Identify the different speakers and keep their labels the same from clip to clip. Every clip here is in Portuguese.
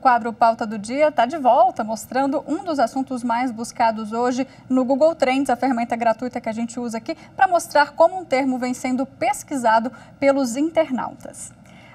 Speaker 1: quadro Pauta do Dia está de volta, mostrando um dos assuntos mais buscados hoje no Google Trends, a ferramenta gratuita que a gente usa aqui para mostrar como um termo vem sendo pesquisado pelos internautas.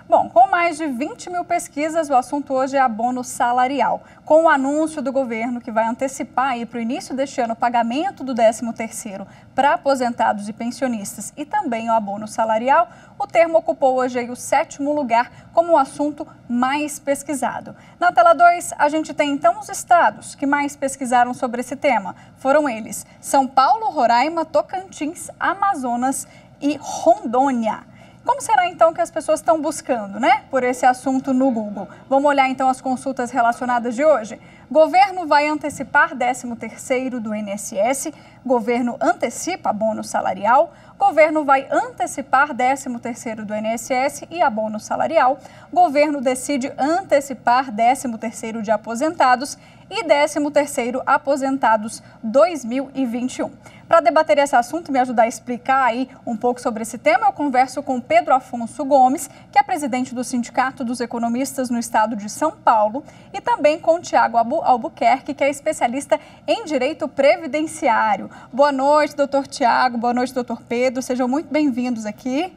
Speaker 1: Bom, com mais de 20 mil pesquisas, o assunto hoje é abono salarial. Com o anúncio do governo que vai antecipar para o início deste ano o pagamento do 13º para aposentados e pensionistas e também o abono salarial, o termo ocupou hoje o 7º lugar como o assunto mais pesquisado. Na tela 2, a gente tem então os estados que mais pesquisaram sobre esse tema. Foram eles: São Paulo, Roraima, Tocantins, Amazonas e Rondônia. Como será então que as pessoas estão buscando, por esse assunto no Google? Vamos olhar então as consultas relacionadas de hoje? Governo vai antecipar 13º do INSS, governo antecipa abono salarial, governo vai antecipar 13º do INSS e abono salarial, governo decide antecipar 13º de aposentados e 13º aposentados 2021. Para debater esse assunto e me ajudar a explicar aí um pouco sobre esse tema, eu converso com Pedro Afonso Gomes, que é presidente do Sindicato dos Economistas no estado de São Paulo, e também com Tiago Albuquerque, que é especialista em direito previdenciário. Boa noite, doutor Tiago, boa noite, doutor Pedro, sejam muito bem-vindos aqui.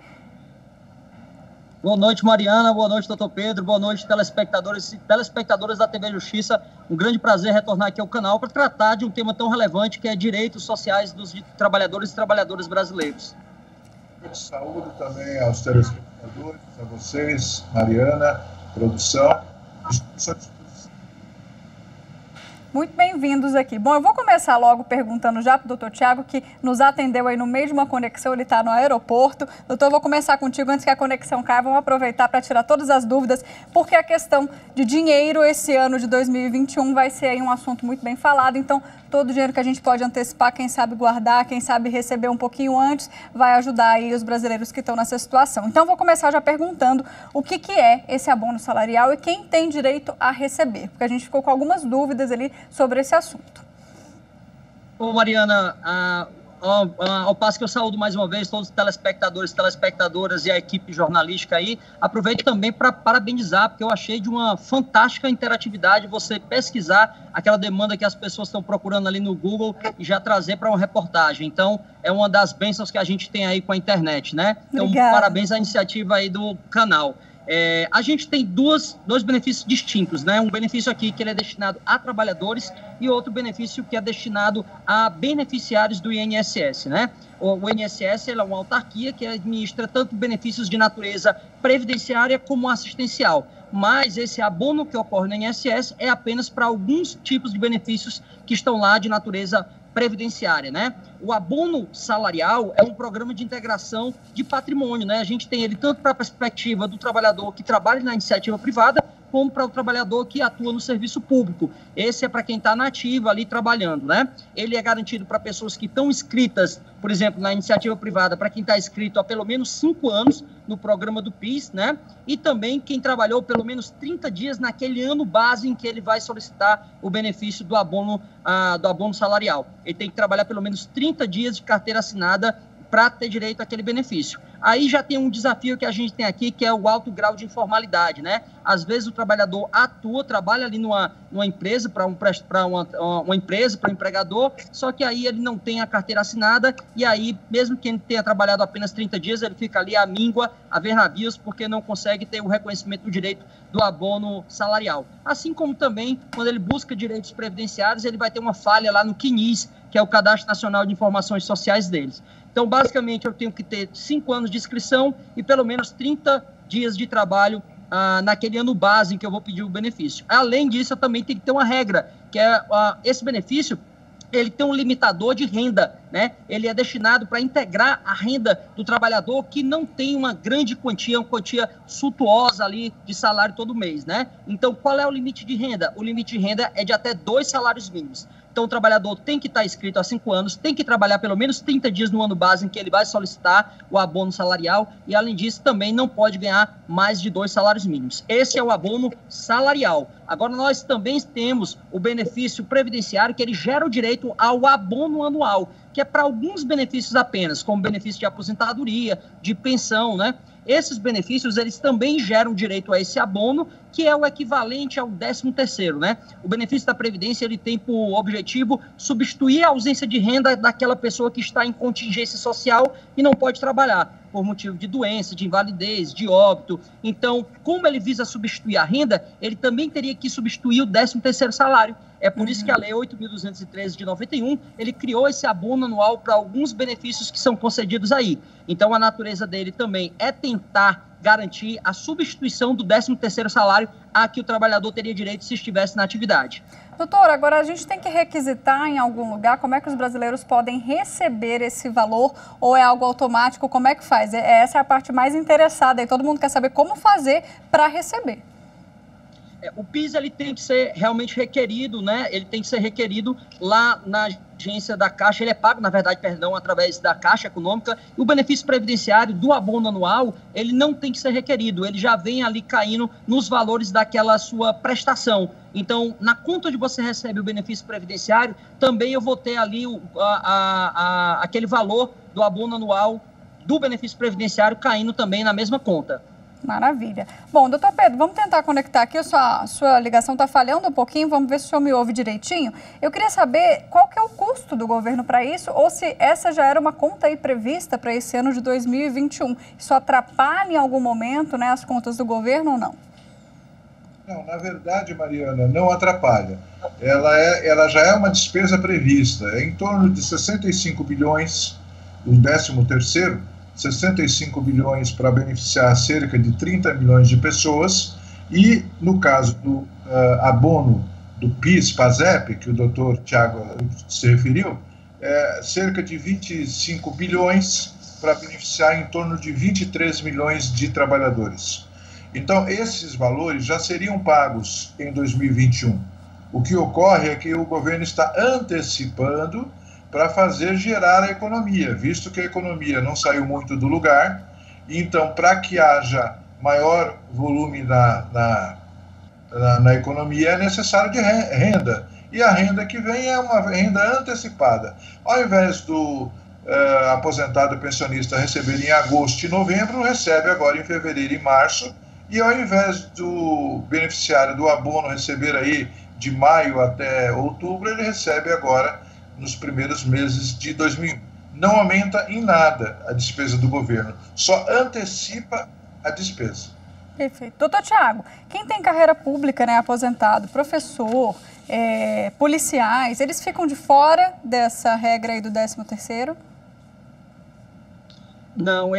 Speaker 2: Boa noite, Mariana. Boa noite, doutor Pedro. Boa noite, telespectadores e telespectadoras da TV Justiça. Um grande prazer retornar aqui ao canal para tratar de um tema tão relevante que é direitos sociais dos trabalhadores e trabalhadoras brasileiros.
Speaker 3: Saúde também aos telespectadores, a vocês, Mariana, produção.
Speaker 1: Muito bem-vindos aqui. Bom, eu vou começar logo perguntando já para o doutor Tiago, que nos atendeu aí no meio de uma conexão, ele está no aeroporto. Doutor, eu vou começar contigo antes que a conexão caia, vamos aproveitar para tirar todas as dúvidas, porque a questão de dinheiro esse ano de 2021 vai ser aí um assunto muito bem falado, então todo o dinheiro que a gente pode antecipar, quem sabe guardar, quem sabe receber um pouquinho antes, vai ajudar aí os brasileiros que estão nessa situação. Então, vou começar já perguntando o que é esse abono salarial e quem tem direito a receber, porque a gente ficou com algumas dúvidas ali sobre esse assunto.
Speaker 2: Ô, Mariana, ao passo que eu saúdo mais uma vez todos os telespectadores, telespectadoras e a equipe jornalística aí, aproveito também para parabenizar, porque eu achei de uma fantástica interatividade você pesquisar aquela demanda que as pessoas estão procurando ali no Google e já trazer para uma reportagem. Então, é uma das bênçãos que a gente tem aí com a internet, Então,
Speaker 1: Obrigada.
Speaker 2: Parabéns à iniciativa aí do canal. A gente tem dois benefícios distintos, Um benefício aqui que ele é destinado a trabalhadores e outro benefício que é destinado a beneficiários do INSS, O INSS ele é uma autarquia que administra tanto benefícios de natureza previdenciária como assistencial, mas esse abono que ocorre no INSS é apenas para alguns tipos de benefícios que estão lá de natureza previdenciária, O abono salarial é um programa de integração de patrimônio, A gente tem ele tanto para a perspectiva do trabalhador que trabalha na iniciativa privada, como para o trabalhador que atua no serviço público. Esse é para quem está na ativa ali trabalhando, Ele é garantido para pessoas que estão inscritas, por exemplo, na iniciativa privada, para quem está inscrito há pelo menos 5 anos no programa do PIS, E também quem trabalhou pelo menos 30 dias naquele ano base em que ele vai solicitar o benefício do abono salarial. Ele tem que trabalhar pelo menos 30 dias de carteira assinada para ter direito àquele benefício. Aí já tem um desafio que a gente tem aqui, que é o alto grau de informalidade, Às vezes o trabalhador trabalha ali numa empresa, para uma empresa, para um empregador, só que aí ele não tem a carteira assinada e aí, mesmo que ele tenha trabalhado apenas 30 dias, ele fica ali à míngua, a ver navios, porque não consegue ter o reconhecimento do direito do abono salarial. Assim como também, quando ele busca direitos previdenciários, ele vai ter uma falha lá no CNIS, que é o Cadastro Nacional de Informações Sociais deles. Então, basicamente, eu tenho que ter 5 anos de inscrição e pelo menos 30 dias de trabalho naquele ano base em que eu vou pedir o benefício. Além disso, eu também tenho que ter uma regra, que é esse benefício, ele tem um limitador de renda, Ele é destinado para integrar a renda do trabalhador que não tem uma grande quantia, uma quantia suntuosa ali de salário todo mês, Então, qual é o limite de renda? O limite de renda é de até 2 salários mínimos. Então, o trabalhador tem que estar inscrito há 5 anos, tem que trabalhar pelo menos 30 dias no ano base em que ele vai solicitar o abono salarial e, além disso, também não pode ganhar mais de 2 salários mínimos. Esse é o abono salarial. Agora, nós também temos o benefício previdenciário, que ele gera o direito ao abono anual, que é para alguns benefícios apenas, como benefício de aposentadoria, de pensão, esses benefícios, eles também geram direito a esse abono, que é o equivalente ao 13º, né? O benefício da Previdência, ele tem por objetivo substituir a ausência de renda daquela pessoa que está em contingência social e não pode trabalhar, por motivo de doença, de invalidez, de óbito. Então, como ele visa substituir a renda, ele também teria que substituir o 13º salário. É por isso que a Lei 8.213 de 91, ele criou esse abono anual para alguns benefícios que são concedidos aí. Então, a natureza dele também é tentar garantir a substituição do 13º salário a que o trabalhador teria direito se estivesse na atividade.
Speaker 1: Doutor, agora a gente tem que requisitar em algum lugar como é que os brasileiros podem receber esse valor ou é algo automático? Como é que faz? Essa é a parte mais interessada e todo mundo quer saber como fazer para receber.
Speaker 2: O PIS, ele tem que ser realmente requerido, né? Ele tem que ser requerido lá na agência da Caixa. Ele é pago, na verdade, através da Caixa Econômica. E o benefício previdenciário do abono anual, ele não tem que ser requerido. Ele já vem ali caindo nos valores daquela sua prestação. Então, na conta onde você recebe o benefício previdenciário, também eu vou ter ali aquele valor do abono anual do benefício previdenciário caindo também na mesma conta.
Speaker 1: Maravilha. Bom, doutor Pedro, vamos tentar conectar aqui. A sua ligação está falhando um pouquinho, vamos ver se o senhor me ouve direitinho. Eu queria saber qual que é o custo do governo para isso, ou se essa já era uma conta aí prevista para esse ano de 2021. Isso atrapalha em algum momento, né, as contas do governo ou não?
Speaker 3: Não, na verdade, Mariana, não atrapalha. Ela já é uma despesa prevista. É em torno de 65 bilhões, o 13º, 65 bilhões para beneficiar cerca de 30 milhões de pessoas e, no caso do abono do PIS-PASEP, que o doutor Tiago se referiu, cerca de 25 bilhões para beneficiar em torno de 23 milhões de trabalhadores. Então, esses valores já seriam pagos em 2021. O que ocorre é que o governo está antecipando para fazer gerar a economia, visto que a economia não saiu muito do lugar. Então, para que haja maior volume na economia, é necessário de renda. E a renda que vem é uma renda antecipada. Ao invés do aposentado pensionista receber em agosto e novembro, recebe agora em fevereiro e março. E ao invés do beneficiário do abono receber aí de maio até outubro, ele recebe agora nos primeiros meses de 2001. Não aumenta em nada a despesa do governo, só antecipa a despesa.
Speaker 1: Perfeito. Doutor Tiago, quem tem carreira pública, né, aposentado, professor, policiais, eles ficam de fora dessa regra aí do 13º?
Speaker 2: Não,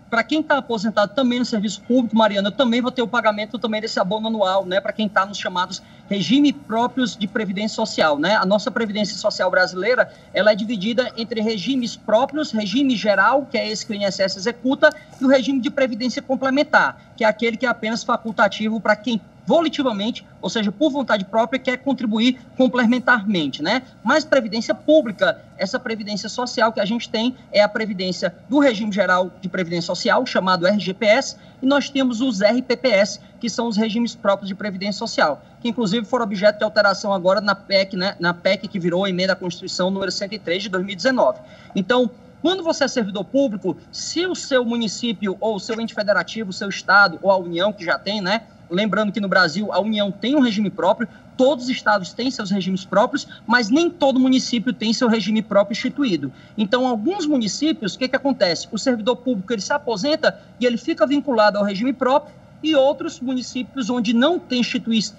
Speaker 2: para quem está aposentado também no serviço público, Mariana, eu também vou ter o pagamento também desse abono anual, né, para quem está nos chamados regimes próprios de previdência social, né? A nossa previdência social brasileira, ela é dividida entre regimes próprios, regime geral, que é esse que o INSS executa, e o regime de previdência complementar, que é aquele que é apenas facultativo para quem volitivamente, ou seja, por vontade própria, quer contribuir complementarmente, né? Mas previdência pública, essa previdência social que a gente tem é a previdência do regime geral de previdência social, chamado RGPS, e nós temos os RPPS, que são os regimes próprios de previdência social, que inclusive foram objeto de alteração agora na PEC, né? Na PEC que virou a emenda à Constituição número 103 de 2019. Então, quando você é servidor público, se o seu município ou o seu ente federativo, o seu estado ou a União, que já tem, né? Lembrando que no Brasil a União tem um regime próprio, todos os estados têm seus regimes próprios, mas nem todo município tem seu regime próprio instituído. Então, alguns municípios, o que acontece? O servidor público ele se aposenta e ele fica vinculado ao regime próprio, e outros municípios onde não tem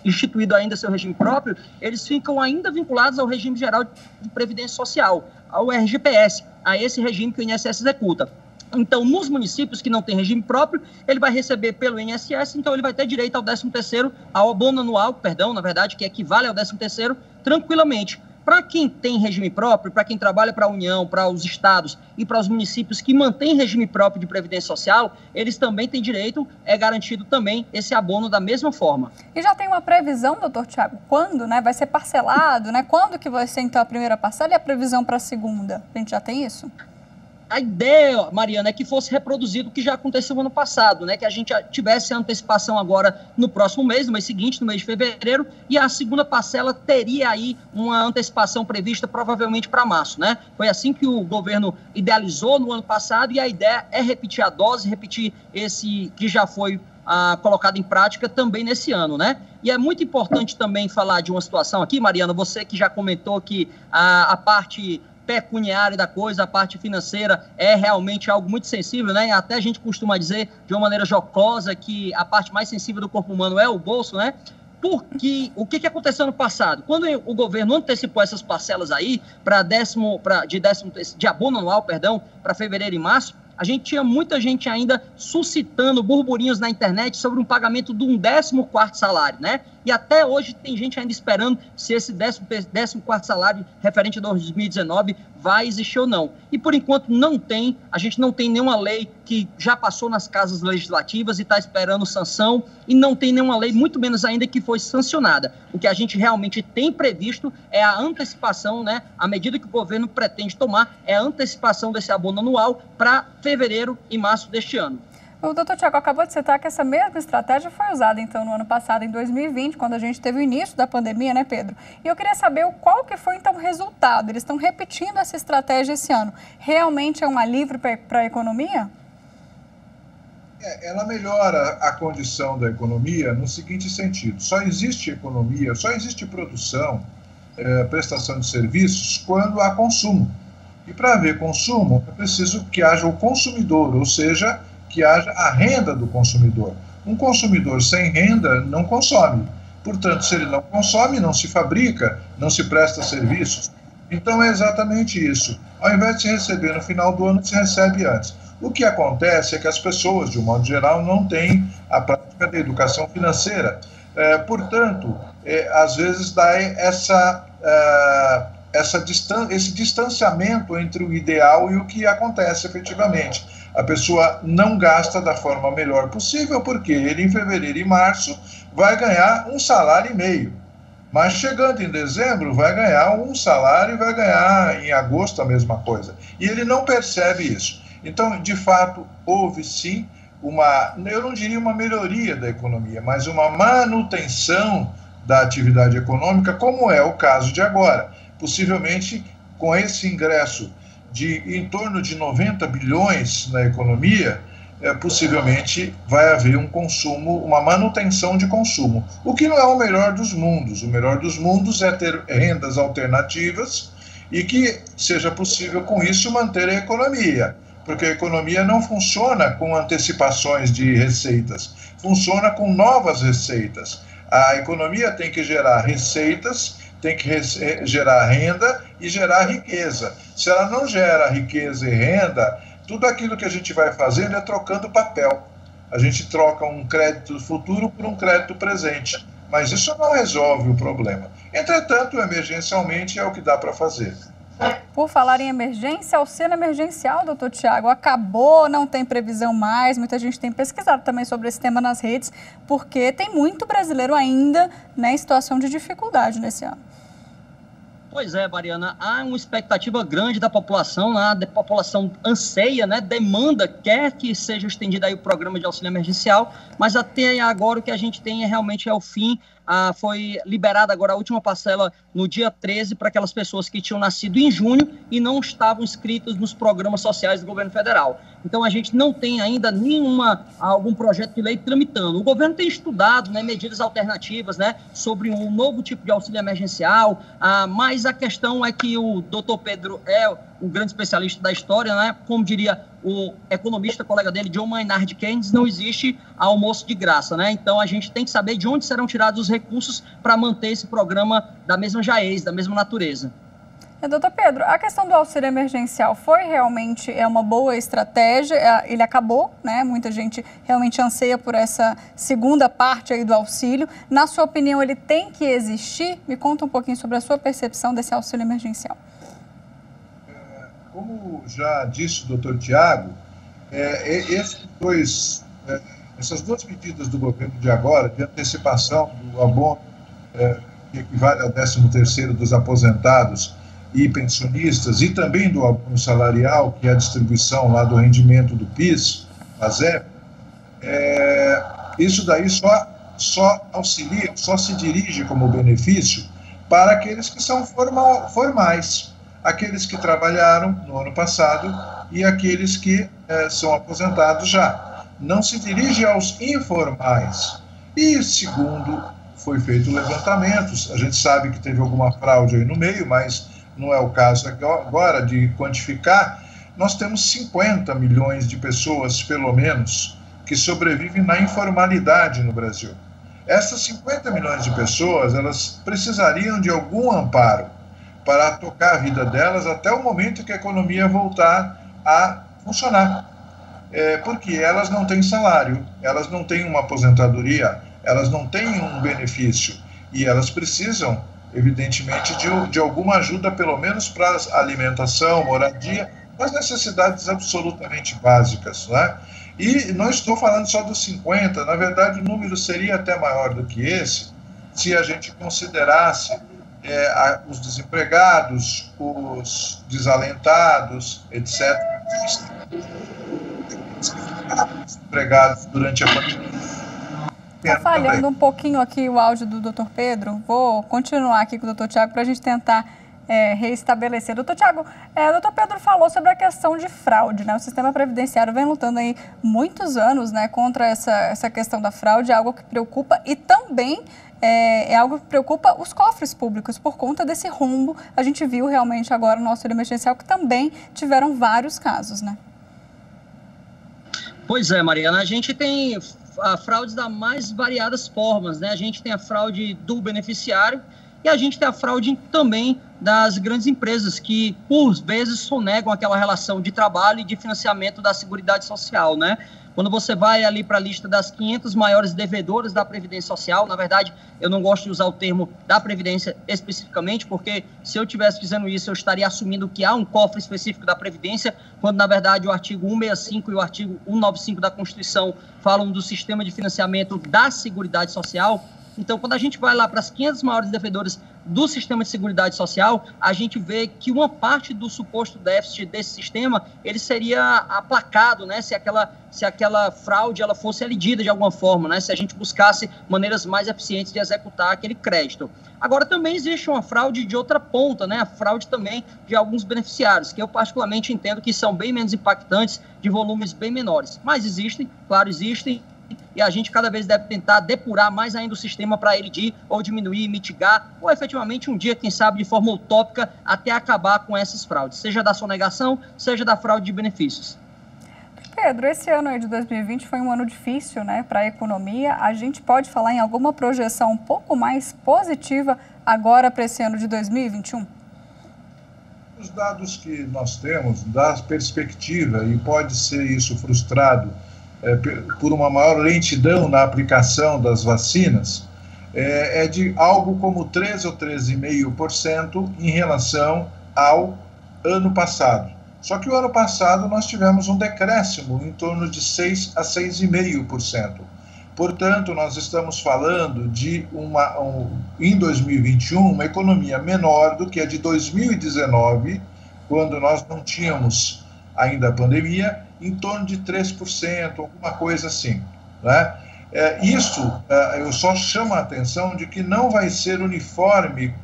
Speaker 2: instituído ainda seu regime próprio, eles ficam ainda vinculados ao regime geral de previdência social, ao RGPS, a esse regime que o INSS executa. Então, nos municípios que não têm regime próprio, ele vai receber pelo INSS, então ele vai ter direito ao 13º, ao abono anual, na verdade, que equivale ao 13º, tranquilamente. Para quem tem regime próprio, para quem trabalha para a União, para os estados e para os municípios que mantêm regime próprio de previdência social, eles também têm direito, é garantido também esse abono da mesma forma.
Speaker 1: E já tem uma previsão, doutor Tiago, quando, né, vai ser parcelado, né? Quando que vai ser, então, a primeira parcela e a previsão para a segunda? A gente já tem isso?
Speaker 2: a ideia, Mariana, é que fosse reproduzido o que já aconteceu no ano passado, né? Que a gente tivesse a antecipação agora no próximo mês, no mês seguinte, no mês de fevereiro, e a segunda parcela teria aí uma antecipação prevista provavelmente para março, né? Foi assim que o governo idealizou no ano passado, e a ideia é repetir a dose, repetir esse que já foi colocado em prática também nesse ano, né? E é muito importante também falar de uma situação aqui, Mariana, você que já comentou que a parte pecuniária da coisa, a parte financeira é realmente algo muito sensível, né? Até a gente costuma dizer de uma maneira jocosa que a parte mais sensível do corpo humano é o bolso, né? Porque o que aconteceu no passado? Quando o governo antecipou essas parcelas aí de abono anual, para fevereiro e março, a gente tinha muita gente ainda suscitando burburinhos na internet sobre um pagamento de um 14º salário, né? E até hoje tem gente ainda esperando se esse 14º salário referente a 2019 vai existir ou não. E por enquanto não tem, a gente não tem nenhuma lei que já passou nas casas legislativas e está esperando sanção, e não tem nenhuma lei, muito menos ainda, que foi sancionada. O que a gente realmente tem previsto é a antecipação, né? A medida que o governo pretende tomar é a antecipação desse abono anual para fevereiro e março deste ano.
Speaker 1: O doutor Tiago acabou de citar que essa mesma estratégia foi usada, então, no ano passado, em 2020, quando a gente teve o início da pandemia, né, Pedro? E eu queria saber qual que foi, então, o resultado. Eles estão repetindo essa estratégia esse ano. Realmente é um alívio para a economia?
Speaker 3: Ela melhora a condição da economia no seguinte sentido: só existe economia, só existe produção, prestação de serviços quando há consumo. E para haver consumo, é preciso que haja o consumidor, ou seja, que haja a renda do consumidor. Um consumidor sem renda não consome. Portanto, se ele não consome, não se fabrica, não se presta serviços. Então é exatamente isso. Ao invés de se receber no final do ano, se recebe antes. O que acontece é que as pessoas, de um modo geral, não têm a prática da educação financeira. Portanto, às vezes dá esse distanciamento entre o ideal e o que acontece efetivamente. A pessoa não gasta da forma melhor possível, porque ele, em fevereiro e março, vai ganhar 1,5 salários. Mas chegando em dezembro, vai ganhar 1 salário e vai ganhar em agosto a mesma coisa. E ele não percebe isso. Então, de fato, houve sim eu não diria uma melhoria da economia, mas uma manutenção da atividade econômica, como é o caso de agora. Possivelmente, com esse ingresso de em torno de 90 bilhões na economia, possivelmente vai haver um consumo, uma manutenção de consumo, o que não é o melhor dos mundos. O melhor dos mundos é ter rendas alternativas e que seja possível, com isso, manter a economia, porque a economia não funciona com antecipações de receitas, funciona com novas receitas. A economia tem que gerar receitas, tem que gerar renda e gerar riqueza. Se ela não gera riqueza e renda, tudo aquilo que a gente vai fazendo é trocando papel. A gente troca um crédito futuro por um crédito presente, mas isso não resolve o problema. Entretanto, emergencialmente é o que dá para fazer.
Speaker 1: Por falar em emergência, auxílio emergencial, doutor Tiago, acabou, não tem previsão mais. Muita gente tem pesquisado também sobre esse tema nas redes, porque tem muito brasileiro ainda, né, em situação de dificuldade nesse ano.
Speaker 2: Pois é, Mariana, há uma expectativa grande da população, a população anseia, né, demanda, quer que seja estendido aí o programa de auxílio emergencial, mas até agora o que a gente tem realmente é o fim. Foi liberada agora a última parcela no dia 13 para aquelas pessoas que tinham nascido em junho e não estavam inscritas nos programas sociais do governo federal. Então, a gente não tem ainda algum projeto de lei tramitando. O governo tem estudado, né, medidas alternativas, né, sobre um novo tipo de auxílio emergencial, mas a questão é que o doutor Pedro é o grande especialista da história, né? Como diria o economista, colega dele, John Maynard Keynes, não existe almoço de graça, né? Então, a gente tem que saber de onde serão tirados os recursos para manter esse programa da mesma jaez, da mesma natureza.
Speaker 1: Doutor Pedro, a questão do auxílio emergencial foi realmente uma boa estratégia? Ele acabou, né? Muita gente realmente anseia por essa segunda parte aí do auxílio. Na sua opinião, ele tem que existir? Me conta um pouquinho sobre a sua percepção desse auxílio emergencial.
Speaker 3: Como já disse o doutor Tiago, essas duas medidas do governo de agora, de antecipação do abono, que equivale ao 13º dos aposentados, e pensionistas, e também do abono salarial, que é a distribuição lá do rendimento do PIS, PASEP, isso daí só auxilia, só se dirige como benefício para aqueles que são formais, aqueles que trabalharam no ano passado e aqueles que são aposentados já. Não se dirige aos informais. E, segundo foi feito levantamentos, a gente sabe que teve alguma fraude aí no meio, mas não é o caso agora de quantificar. Nós temos 50 milhões de pessoas, pelo menos, que sobrevivem na informalidade no Brasil. Essas 50 milhões de pessoas, elas precisariam de algum amparo para tocar a vida delas até o momento que a economia voltar a funcionar. Porque elas não têm salário, elas não têm uma aposentadoria, elas não têm um benefício e elas precisam, evidentemente, de alguma ajuda, pelo menos para alimentação, moradia, as necessidades absolutamente básicas, né? E não estou falando só dos 50, na verdade o número seria até maior do que esse, se a gente considerasse os desempregados, os desalentados, etc., desempregados durante a pandemia.
Speaker 1: Está falhando um pouquinho aqui o áudio do Dr. Pedro. Vou continuar aqui com o Dr. Tiago para a gente tentar reestabelecer. Dr. Tiago, o Dr. Pedro falou sobre a questão de fraude, né? O sistema previdenciário vem lutando aí muitos anos, né, contra essa questão da fraude, é algo que preocupa e também é algo que preocupa os cofres públicos por conta desse rombo. A gente viu realmente agora no auxílio emergencial que também tiveram vários casos, né?
Speaker 2: Pois é, Mariana, a gente tem fraudes das mais variadas formas, né? A gente tem a fraude do beneficiário e a gente tem a fraude também das grandes empresas que, por vezes, sonegam aquela relação de trabalho e de financiamento da Seguridade Social, né? Quando você vai ali para a lista das 500 maiores devedoras da Previdência Social, na verdade, eu não gosto de usar o termo da Previdência especificamente, porque se eu estivesse dizendo isso, eu estaria assumindo que há um cofre específico da Previdência, quando, na verdade, o artigo 165 e o artigo 195 da Constituição falam do sistema de financiamento da Seguridade Social. Então, quando a gente vai lá para as 500 maiores devedoras do sistema de seguridade social, a gente vê que uma parte do suposto déficit desse sistema, ele seria aplacado, né? Se aquela fraude ela fosse elidida de alguma forma, né? Se a gente buscasse maneiras mais eficientes de executar aquele crédito. Agora, também existe uma fraude de outra ponta, né? A fraude também de alguns beneficiários, que eu particularmente entendo que são bem menos impactantes, de volumes bem menores. Mas existem, claro, existem. E a gente cada vez deve tentar depurar mais ainda o sistema para ele ou diminuir, mitigar, ou efetivamente um dia, quem sabe, de forma utópica, até acabar com essas fraudes, seja da sonegação, seja da fraude de benefícios.
Speaker 1: Pedro, esse ano aí de 2020 foi um ano difícil, né, para a economia. A gente pode falar em alguma projeção um pouco mais positiva agora para esse ano de 2021?
Speaker 3: Os dados que nós temos, da perspectiva, e pode ser isso frustrado por uma maior lentidão na aplicação das vacinas, é de algo como 13 ou 13,5% em relação ao ano passado. Só que o ano passado nós tivemos um decréscimo em torno de 6 a 6,5%. Portanto, nós estamos falando de em 2021, uma economia menor do que a de 2019, quando nós não tínhamos ainda a pandemia, em torno de 3%, alguma coisa assim, né? Eu só chamo a atenção de que não vai ser uniforme,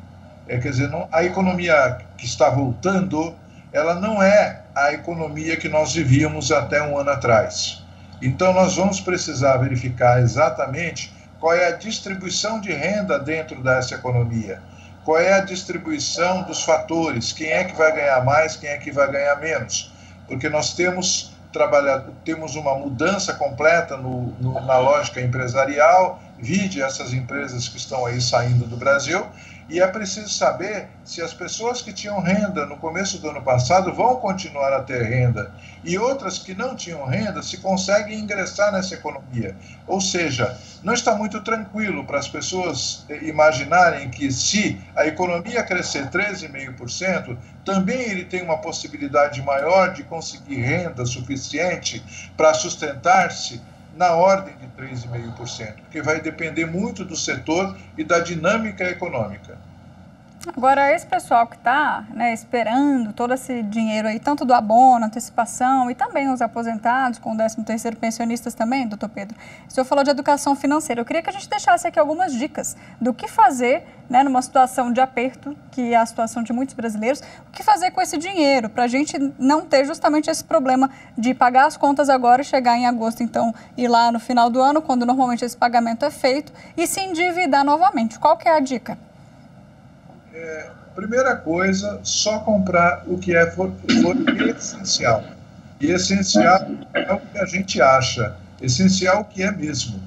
Speaker 3: quer dizer, a economia que está voltando, ela não é a economia que nós vivíamos até um ano atrás. Então, nós vamos precisar verificar exatamente qual é a distribuição de renda dentro dessa economia, qual é a distribuição dos fatores, quem é que vai ganhar mais, quem é que vai ganhar menos, porque nós temos uma mudança completa na lógica empresarial, vide essas empresas que estão aí saindo do Brasil, e é preciso saber se as pessoas que tinham renda no começo do ano passado vão continuar a ter renda, e outras que não tinham renda se conseguem ingressar nessa economia. Ou seja, não está muito tranquilo para as pessoas imaginarem que se a economia crescer 13,5%, também ele tem uma possibilidade maior de conseguir renda suficiente para sustentar-se na ordem de 3,5%, porque vai depender muito do setor e da dinâmica econômica.
Speaker 1: Agora, esse pessoal que está, né, esperando todo esse dinheiro aí, tanto do abono, antecipação e também os aposentados com o 13º pensionistas também, doutor Pedro, o senhor falou de educação financeira. Eu queria que a gente deixasse aqui algumas dicas do que fazer, né, numa situação de aperto, que é a situação de muitos brasileiros, o que fazer com esse dinheiro, para a gente não ter justamente esse problema de pagar as contas agora e chegar em agosto, então, ir lá no final do ano, quando normalmente esse pagamento é feito, e se endividar novamente. Qual que é a dica?
Speaker 3: Primeira coisa, só comprar o que for essencial. E essencial é o que a gente acha, essencial o que é mesmo.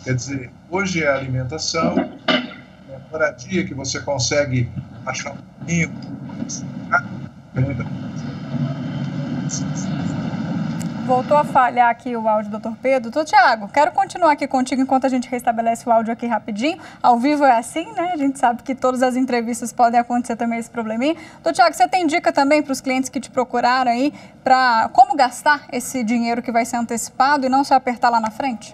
Speaker 3: Quer dizer, hoje é a alimentação, é a moradia que você consegue achar um pouquinho.
Speaker 1: Voltou a falhar aqui o áudio, doutor Pedro. Doutor Tiago, quero continuar aqui contigo enquanto a gente restabelece o áudio aqui rapidinho. Ao vivo é assim, né? A gente sabe que todas as entrevistas podem acontecer também esse probleminha. Doutor Tiago, você tem dica também para os clientes que te procuraram aí para como gastar esse dinheiro que vai ser antecipado e não se apertar lá na frente?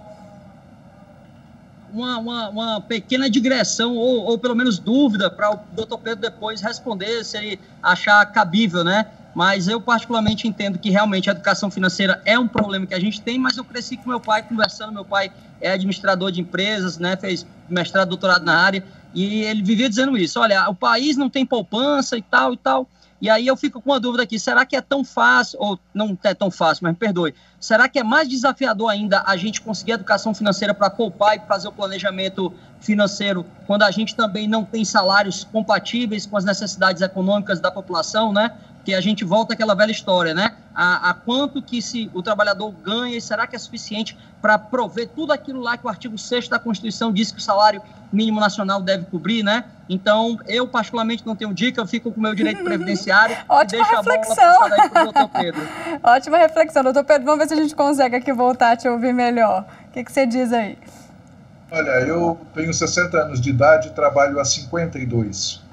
Speaker 2: Uma pequena digressão ou pelo menos dúvida para o doutor Pedro depois responder se ele achar cabível, né? Mas eu particularmente entendo que realmente a educação financeira é um problema que a gente tem, mas eu cresci com meu pai conversando, meu pai é administrador de empresas, né, fez mestrado, doutorado na área, e ele vivia dizendo isso, olha, o país não tem poupança e tal, e aí eu fico com uma dúvida aqui, será que é tão fácil, ou não é tão fácil, mas me perdoe, será que é mais desafiador ainda a gente conseguir educação financeira para poupar e fazer o planejamento financeiro quando a gente também não tem salários compatíveis com as necessidades econômicas da população, né? Que a gente volta àquela velha história, né? A quanto que o trabalhador ganha e será que é suficiente para prover tudo aquilo lá que o artigo 6º da Constituição diz que o salário mínimo nacional deve cobrir, né? Então, eu particularmente não tenho dica, eu fico com o meu direito previdenciário e deixo a bola passada aí para o doutor Pedro.
Speaker 1: Ótima reflexão, doutor Pedro. Vamos ver se a gente consegue aqui voltar a te ouvir melhor. O que você diz aí?
Speaker 3: Olha, eu tenho 60 anos de idade e trabalho há 52.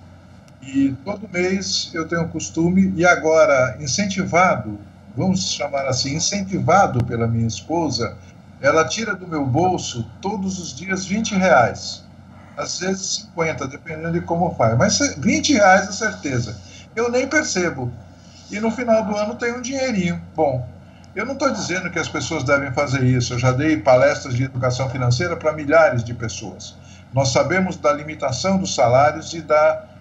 Speaker 3: E todo mês eu tenho o costume, e agora incentivado, vamos chamar assim, incentivado pela minha esposa, ela tira do meu bolso todos os dias R$20. Às vezes 50, dependendo de como faz. Mas R$20 é certeza. Eu nem percebo. E no final do ano tem um dinheirinho. Bom, eu não estou dizendo que as pessoas devem fazer isso. Eu já dei palestras de educação financeira para milhares de pessoas. Nós sabemos da limitação dos salários e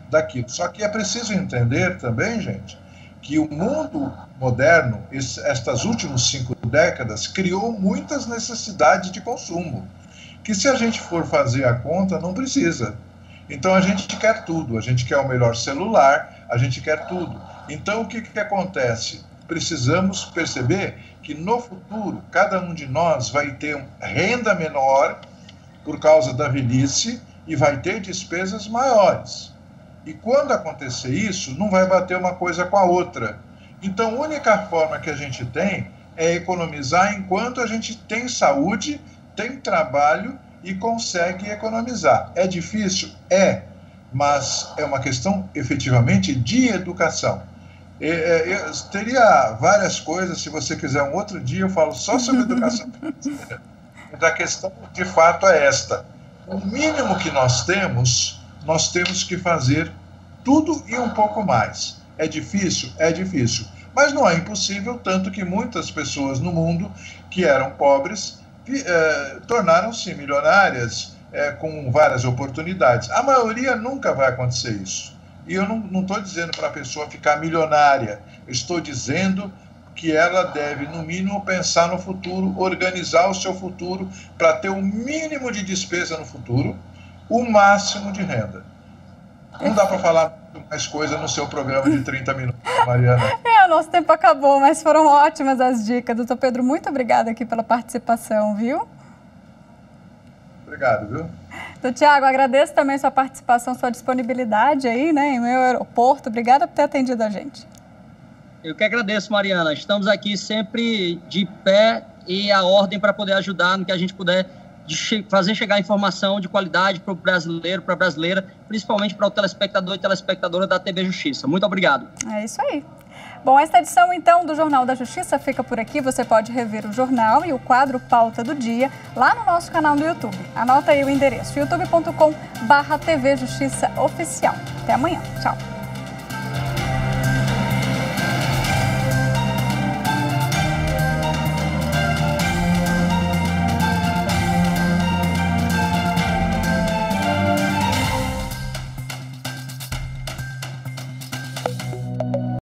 Speaker 3: daquilo. Só que é preciso entender também, gente, que o mundo moderno, estas últimas 5 décadas, criou muitas necessidades de consumo, que se a gente for fazer a conta, não precisa. Então a gente quer tudo, a gente quer o melhor celular, a gente quer tudo. Então o que acontece? Precisamos perceber que no futuro, cada um de nós vai ter renda menor por causa da velhice e vai ter despesas maiores. E quando acontecer isso, não vai bater uma coisa com a outra. Então, a única forma que a gente tem é economizar enquanto a gente tem saúde, tem trabalho e consegue economizar. É difícil? É, mas é uma questão, efetivamente, de educação. Eu teria várias coisas, se você quiser um outro dia, eu falo só sobre educação financeira. Mas a questão, de fato, é esta. O mínimo que nós temos que fazer tudo e um pouco mais. É difícil? É difícil. Mas não é impossível, tanto que muitas pessoas no mundo que eram pobres tornaram-se milionárias com várias oportunidades. A maioria nunca vai acontecer isso. E eu não estou dizendo para a pessoa ficar milionária. Eu estou dizendo que ela deve, no mínimo, pensar no futuro, organizar o seu futuro para ter o mínimo de despesa no futuro, o máximo de renda. Não dá para falar mais coisa no seu programa de 30 minutos, Mariana.
Speaker 1: O nosso tempo acabou, mas foram ótimas as dicas. Doutor Pedro, muito obrigada aqui pela participação, viu?
Speaker 3: Obrigado, viu?
Speaker 1: Doutor Tiago, agradeço também sua participação, sua disponibilidade aí, né, em meu aeroporto. Obrigada por ter atendido a gente.
Speaker 2: Eu que agradeço, Mariana. Estamos aqui sempre de pé e à ordem para poder ajudar no que a gente puder, de fazer chegar informação de qualidade para o brasileiro, para a brasileira, principalmente para o telespectador e telespectadora da TV Justiça. Muito obrigado.
Speaker 1: É isso aí. Bom, esta edição, então, do Jornal da Justiça fica por aqui. Você pode rever o jornal e o quadro Pauta do Dia lá no nosso canal do YouTube. Anota aí o endereço, youtube.com/TV Justiça Oficial. Até amanhã. Tchau.